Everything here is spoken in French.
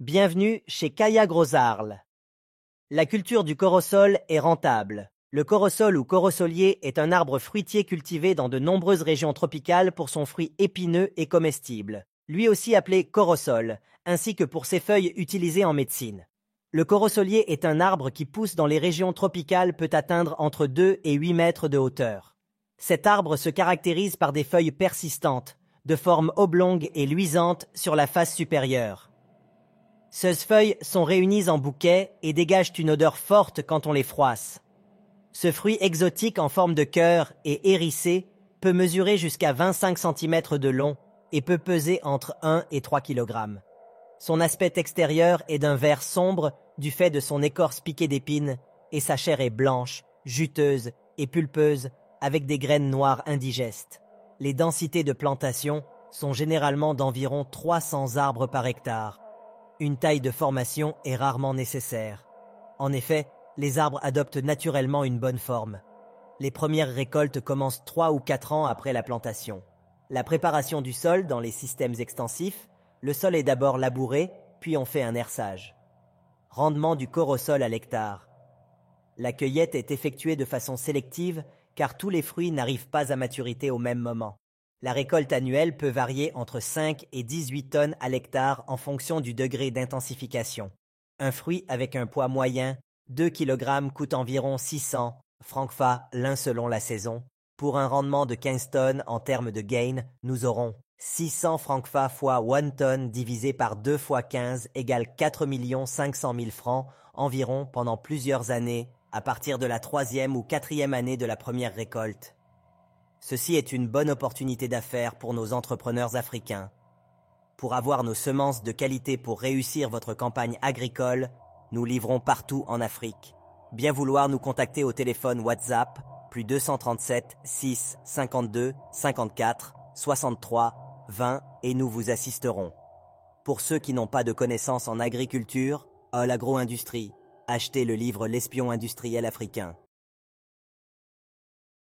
Bienvenue chez Kaya Grosarl. La culture du corosol est rentable. Le corosol ou corosolier est un arbre fruitier cultivé dans de nombreuses régions tropicales pour son fruit épineux et comestible, lui aussi appelé corosol, ainsi que pour ses feuilles utilisées en médecine. Le corosolier est un arbre qui pousse dans les régions tropicales, peut atteindre entre 2 et 8 mètres de hauteur. Cet arbre se caractérise par des feuilles persistantes, de forme oblongue et luisante sur la face supérieure. Ces feuilles sont réunies en bouquets et dégagent une odeur forte quand on les froisse. Ce fruit exotique en forme de cœur et hérissé peut mesurer jusqu'à 25 cm de long et peut peser entre 1 et 3 kg. Son aspect extérieur est d'un vert sombre du fait de son écorce piquée d'épines et sa chair est blanche, juteuse et pulpeuse avec des graines noires indigestes. Les densités de plantation sont généralement d'environ 300 arbres par hectare. Une taille de formation est rarement nécessaire. En effet, les arbres adoptent naturellement une bonne forme. Les premières récoltes commencent 3 ou 4 ans après la plantation. La préparation du sol dans les systèmes extensifs, le sol est d'abord labouré, puis on fait un herçage. Rendement du corosol à l'hectare. La cueillette est effectuée de façon sélective car tous les fruits n'arrivent pas à maturité au même moment. La récolte annuelle peut varier entre 5 et 18 tonnes à l'hectare en fonction du degré d'intensification. Un fruit avec un poids moyen, 2 kg, coûte environ 600 francs CFA l'un selon la saison. Pour un rendement de 15 tonnes en termes de gain, nous aurons 600 francs CFA fois 1 tonne divisé par 2 fois 15 égale 4 500 000 francs environ pendant plusieurs années à partir de la 3e ou 4e année de la première récolte. Ceci est une bonne opportunité d'affaires pour nos entrepreneurs africains. Pour avoir nos semences de qualité pour réussir votre campagne agricole, nous livrons partout en Afrique. Bien vouloir nous contacter au téléphone WhatsApp +237 6 52 54 63 20 et nous vous assisterons. Pour ceux qui n'ont pas de connaissances en agriculture, à l'agro-industrie, achetez le livre L'espion industriel africain.